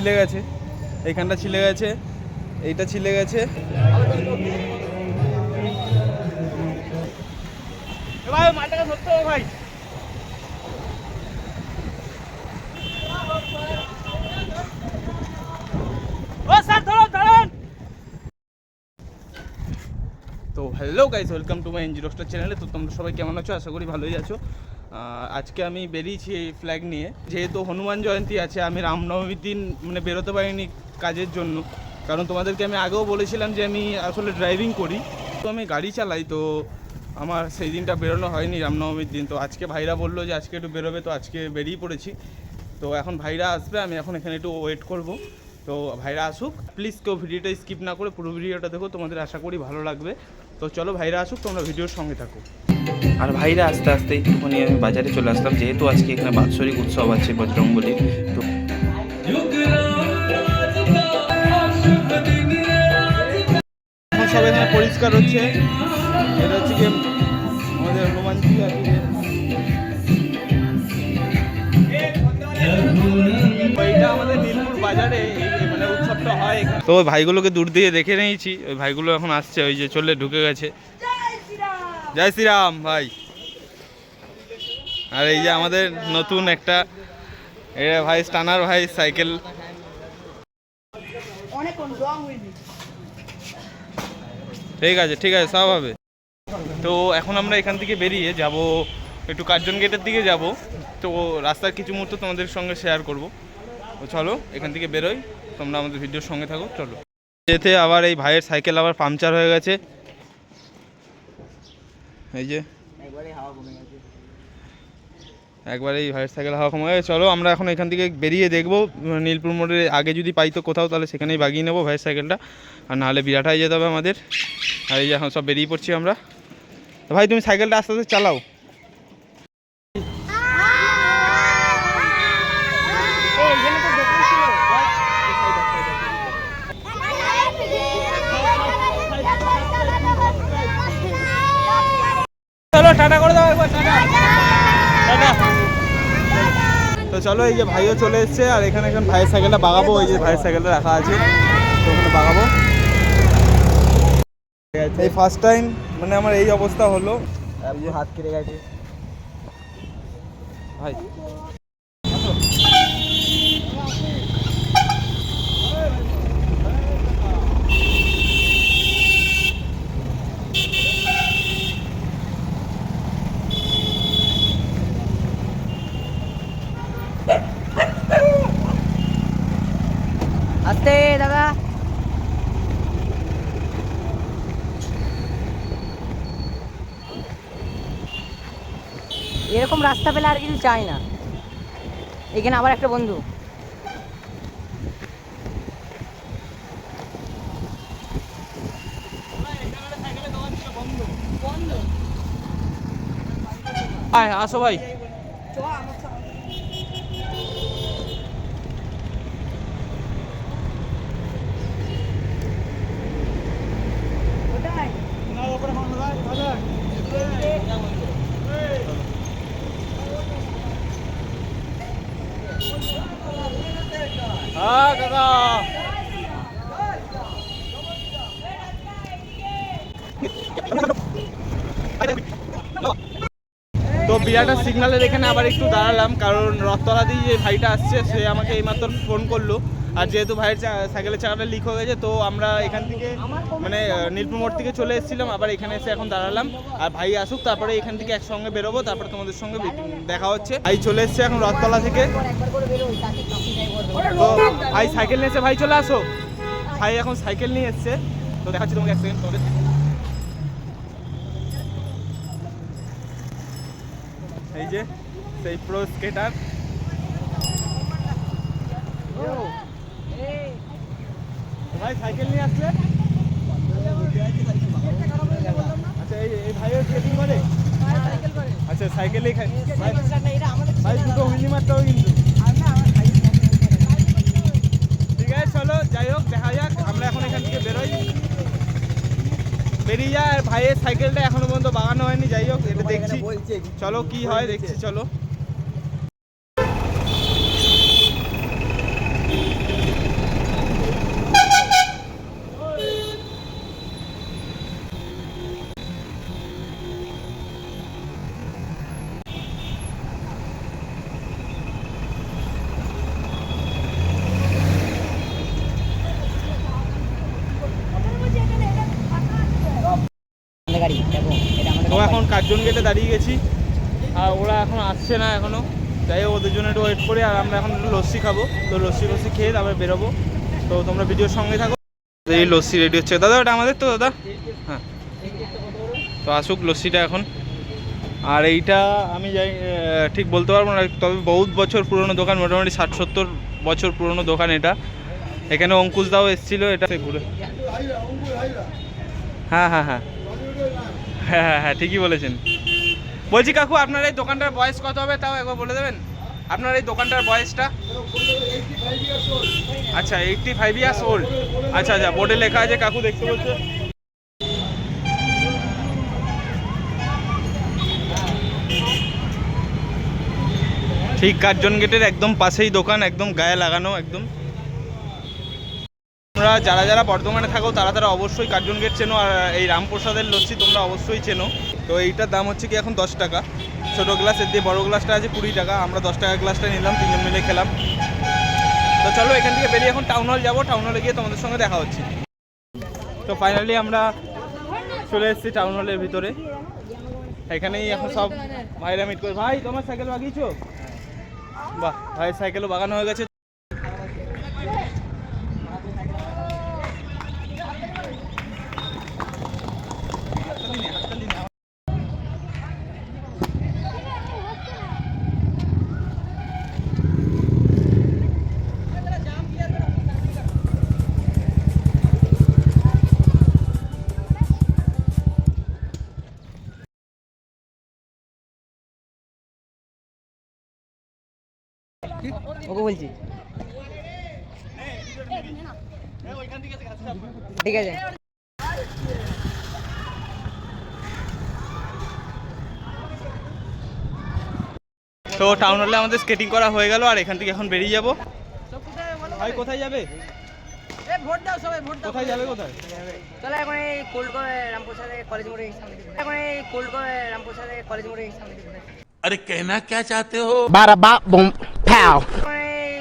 ছিলে গেছে, এইখানটা ছিলে গেছে, এইটা ছিলে গেছে। ভাই মালটাকে ধরতে হবে ভাই। ও স্যার ধরুন ধরুন। তো hello guys, welcome to my NG roaster চ্যানেলে। তো তোমরা সবাই কেমন আছো? আশা করি ভালোই আছো। আজকে আমি বেরিয়েছি এই ফ্ল্যাগ নিয়ে, যেহেতু হনুমান জয়ন্তী আছে। আমি রামনবমীর দিন মানে বেরোতে পারিনি কাজের জন্য, কারণ তোমাদেরকে আমি আগেও বলেছিলাম যে আমি আসলে ড্রাইভিং করি, তো আমি গাড়ি চালাই। তো আমার সেই দিনটা বেরোনো হয়নি রামনবমীর দিন। তো আজকে ভাইরা বললো যে আজকে একটু বেরোবে, তো আজকে বেরিয়ে পড়েছি। তো এখন ভাইরা আসবে, আমি এখন এখানে একটু ওয়েট করব। তো ভাইরা আসুক, প্লিজ কেউ ভিডিওটা স্কিপ না করে পুরো ভিডিওটা দেখো, তোমাদের আশা করি ভালো লাগবে। তো চলো ভাইরা আসুক, তোমরা ভিডিওর সঙ্গে থাকো। আর ভাইরা আস্তে আস্তে একটুখানি আমি বাজারে চলে আসলাম, যেহেতু আজকে এখানে বাৎসরিক উৎসব আছে বজরংবলীর। তো এখন সব এখানে পরিষ্কার হচ্ছে। এটা হচ্ছে কি আমাদের হনুমানজি আছে, এইটা আমাদের নীলপুর বাজারে মানে উৎসবটা হয়। তো ওই ভাইগুলোকে দূর দিয়ে দেখে নিয়েছি, ওই ভাইগুলো এখন আসছে, ওই যে চলে ঢুকে গেছে। জয় শ্রীরাম ভাই। আর এই যে আমাদের নতুন একটা এটা ভাই স্টানার ভাই সাইকেল। ঠিক আছে ঠিক আছে, সব হবে। তো এখন আমরা এখান থেকে বেরিয়ে যাব একটু কার্জন গেটের দিকে যাব। তো রাস্তার কিছু মুহূর্ত তোমাদের সঙ্গে শেয়ার করব। তো চলো এখান থেকে বেরোই, তোমরা আমাদের ভিডিওর সঙ্গে থাকো। চলো। যেতে আবার এই ভাইয়ের সাইকেল আবার পাংচার হয়ে গেছে, এই যে একবারেই ভাইয়ের সাইকেল হাওয়া কমে গেছে। চলো আমরা এখন এখান থেকে বেরিয়ে দেখবো নীলপুর মোড়ের আগে যদি পাই তো কোথাও, তাহলে সেখানেই বাগিয়ে নেবো ভাইয়ের সাইকেলটা, আর নাহলে বিরাটায় যেতে হবে আমাদের। আর এই যে এখন সব বেরিয়ে পড়ছি আমরা। ভাই তুমি সাইকেলটা আস্তে আস্তে চালাও। চলো টাটা করে দাও একবার, টাটা টাটা। তো চলো, এই যে ভাইও চলে এসছে, আর এখানে এখন ভাইয়ের সাইকেলটা বাগাবো। ওই যে ভাইয়ের সাইকেলটা রাখা আছে, তো ওখানে বাগাবো। এই ফার্স্ট টাইম মানে আমার এই অবস্থা হলো, এই যে হাত কেটে গেছে ভাই। আস্তে দাদা। এরকম রাস্তা পেলে আর কিছু চাই না। এখানে আবার একটা বন্ধু। আসো ভাই। কাকা তো বিরাটা সিগনালের এখানে আবার একটু দাঁড়ালাম, কারণ রথতলা দিয়ে যে ভাইটা আসছে সে আমাকে এইমাত্র ফোন করলো। আর যেহেতু ভাইয়ের সাইকেলের চাকাটা লিক হয়ে গেছে, তো আমরা এখান থেকে মানে নীলপুর মোড় থেকে চলে এসেছিলাম, আবার এখানে এসে এখন দাঁড়ালাম। আর ভাই আসুক, তারপরে এখান থেকে একসঙ্গে বেরোবো, তারপরে তোমাদের সঙ্গে দেখা হচ্ছে। ভাই চলে এসছে এখন রথতলা থেকে। তো ভাই সাইকেল নিয়ে এসে, ভাই চলে আসো। ভাই এখন সাইকেল নিয়ে এসছে, তো দেখাচ্ছি তোমাকে এক সেকেন্ড তোমাদের। এই যে সেই প্রো স্কেটার। ভাই সাইকেল নিয়ে আসছে। আচ্ছা এই ভাইও স্কেটিং করে? আচ্ছা সাইকেলেই খাই ভাই, দুটো হুইলি মারতে হবে কিন্তু। ঠিক আছে চলো, যাই হোক দেখা যাক। আমরা এখন এখান থেকে বেরোই, বেরিয়ে যায়। আর ভাইয়ের সাইকেলটা এখনো পর্যন্ত বাগানো হয়নি, যাই হোক এটা দেখছি, চলো কি হয় দেখছি। চলো কার্জন গেটে দাঁড়িয়ে গেছি, আর ওরা এখন আসছে না এখনও। যাই হোক, ওদের জন্য একটু ওয়েট করি। আর আমরা এখন একটু লস্যি খাবো, তো লস্যি খেয়ে তারপরে বেরোবো। তো তোমরা ভিডিওর সঙ্গে থাকো। এই লস্যি রেডি হচ্ছে। দাদা ওটা আমাদের তো দাদা? হ্যাঁ, তো আসুক লস্যিটা এখন। আর এইটা আমি যাই ঠিক বলতে পারবো না, তবে বহুত বছর পুরনো দোকান, মোটামুটি 60-70 বছর পুরনো দোকান এটা। এখানে অঙ্কুশ দাও এসেছিলো এটা ঘুরে। হ্যাঁ হ্যাঁ হ্যাঁ হ্যাঁ হ্যাঁ হ্যাঁ ঠিকই বলেছেন। বলছি কাকু, আপনার এই দোকানটার বয়স কত হবে তাও একবার বলে দেবেন? আপনার এই দোকানটার বয়সটা? আচ্ছা, 85 ইয়ার্স ওল্ড। আচ্ছা আচ্ছা, বোর্ডে লেখা আছে, কাকু দেখতে বলছে। ঠিক কার্জন গেটের একদম পাশেই দোকান, একদম গায়ে লাগানো একদম। তোমরা যারা যারা বর্ধমানে থাকো তারা অবশ্যই কার্জন গেট চেনো, আর এই রামপ্রসাদের লস্যি তোমরা অবশ্যই চেনো। তো এইটার দাম হচ্ছে কি এখন 10 টাকা, ছোটো গ্লাসের দিয়ে, বড়ো গ্লাসটা আছে 20 টাকা। আমরা 10 টাকা গ্লাসটা নিলাম, 3 জন মিলে খেলাম। তো চলো এখান থেকে বেরিয়ে এখন টাউন হল যাবো, টাউন হলে গিয়ে তোমাদের সঙ্গে দেখা হচ্ছে। তো ফাইনালি আমরা চলে এসেছি টাউন হলের ভিতরে। এখানেই এখন সব ভাইরা মিট করে। ভাই তোমার সাইকেল বাগিয়েছো? বাহ, ভাই সাইকেলও বাগানো হয়ে গেছে। ওকে বলছি ঠিক আছে। তো টাউন হলে আমাদের স্কেটিং করা হয়ে গেল, আর এখান থেকে এখন বেরিয়ে যাবো। ভাই কোথায় যাবে? ভোট দাও সবাই, ভোট দাও। কোথায় যাবে কোথায়? চলো এখন এই রামপ্রসাদে কলেজ মোড়ের সামনে থেকে এখন এই রামপ্রসাদে কলেজ মোড়ের সামনে থেকে अरे कहना क्या चाहते हो? বারা বা বুম পাও এই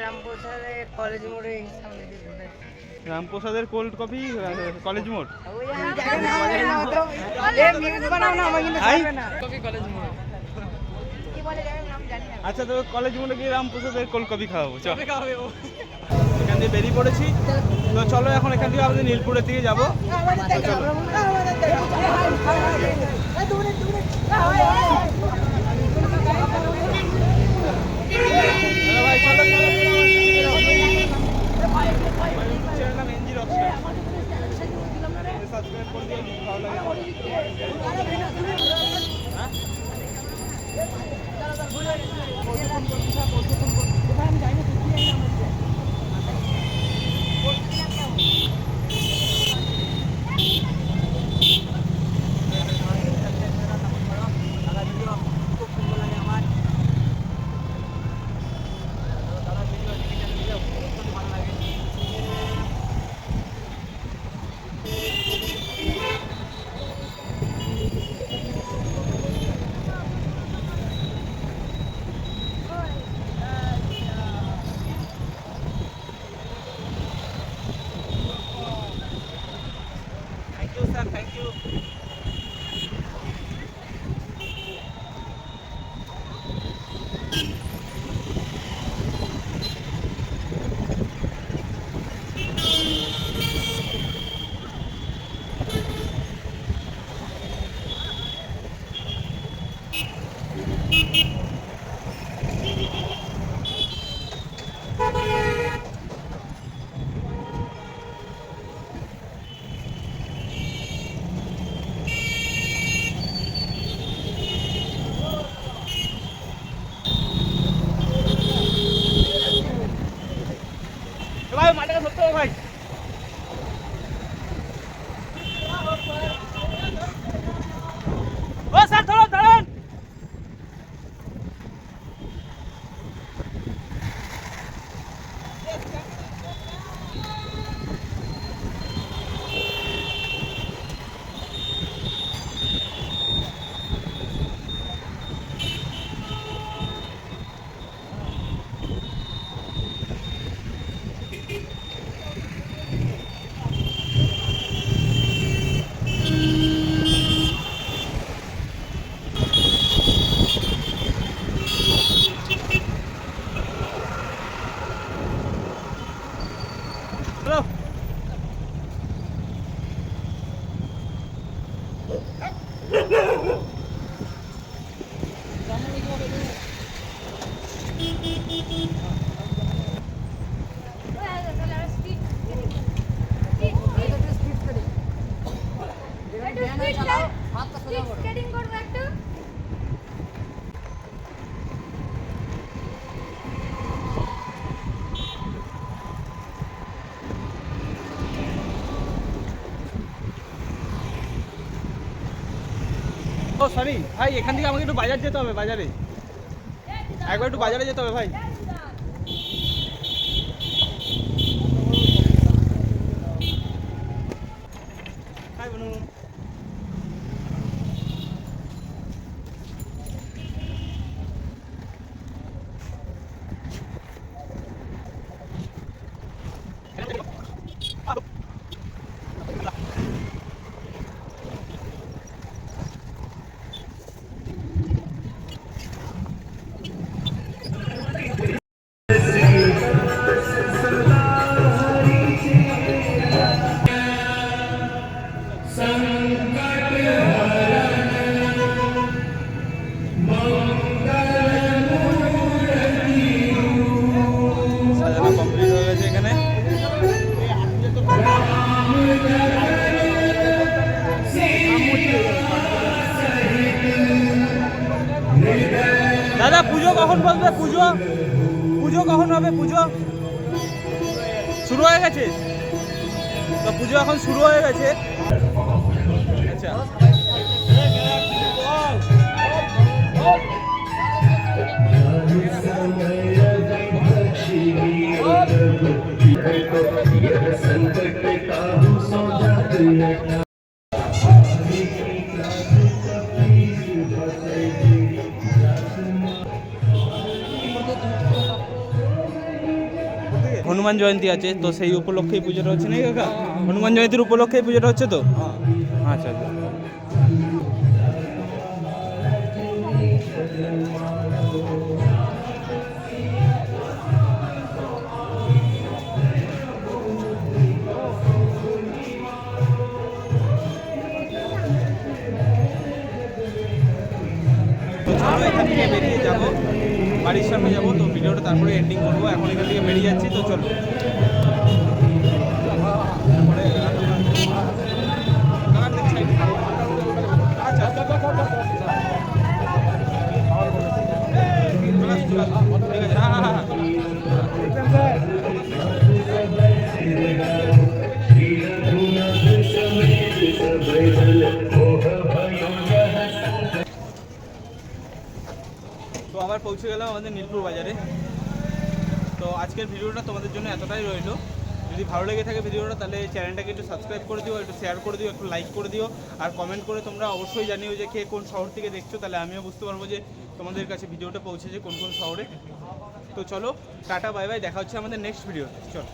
রামপ্রসাদে কলেজ মোড়ের সামনে থেকে রামপ্রসাদের কোল্ড কফি, কলেজ মোড়। আচ্ছা, তো কলেজ মোড়ে গিয়ে রামপ্রসাদের কোল্ড কফি খাওয়াবো। চল, এখান দিয়ে বেরিয়ে পড়েছি। তো চলো এখন এখান থেকে আমাদের নীলপুরের দিকে যাবো। ভাই চলো চলো, চ্যানেল নাম এনজি রকস্টার, সাবস্ক্রাইব করে দিও, ভালো লাগে। ও সরি ভাই, এখান থেকে আমাকে একটু বাজার যেতে হবে, বাজারে একবার একটু বাজারে যেতে হবে ভাই। হাই বনু। সাজানো কমপ্লিট হয়ে গেছে এখানে। দাদা পুজো কখন বলবে? পুজো পুজো কখন হবে? পুজো শুরু হয়ে গেছে তো, পুজো এখন শুরু হয়ে গেছে। আচ্ছা হনুমান জয়ন্তী আছে তো, সেই উপলক্ষেই পুজোটা হচ্ছে নাকি কাকা? হনুমান জয়ন্তীর উপলক্ষেই পুজোটা হচ্ছে তো? আচ্ছা আচ্ছা। তো চলো এখান থেকে বেরিয়ে যাবো, বাড়ির সামনে যাবো, তো ভিডিওটা তারপরে এন্ডিং করবো। এখন এখান থেকে বেরিয়ে যাচ্ছি, তো চলো। আচ্ছা ঠিক আছে, হ্যাঁ হ্যাঁ হ্যাঁ। তো আবার পৌঁছে গেলাম আমাদের নীলপুর বাজারে। তো আজকের ভিডিওটা তোমাদের জন্য এতটাই রইলো। যদি ভালো লেগে থাকে ভিডিওটা, তাহলে চ্যানেলটাকে একটু সাবস্ক্রাইব করে দিও, একটু শেয়ার করে দিও, একটু লাইক করে দিও, আর কমেন্ট করে তোমরা অবশ্যই জানিও যে কে কোন শহর থেকে দেখছো, তাহলে আমিও বুঝতে পারবো যে তোমাদের কাছে ভিডিওটা পৌঁছেছে কোন কোন শহরে। তো চলো টাটা বাই বাই, দেখা হচ্ছে আমাদের নেক্সট ভিডিও। চলো।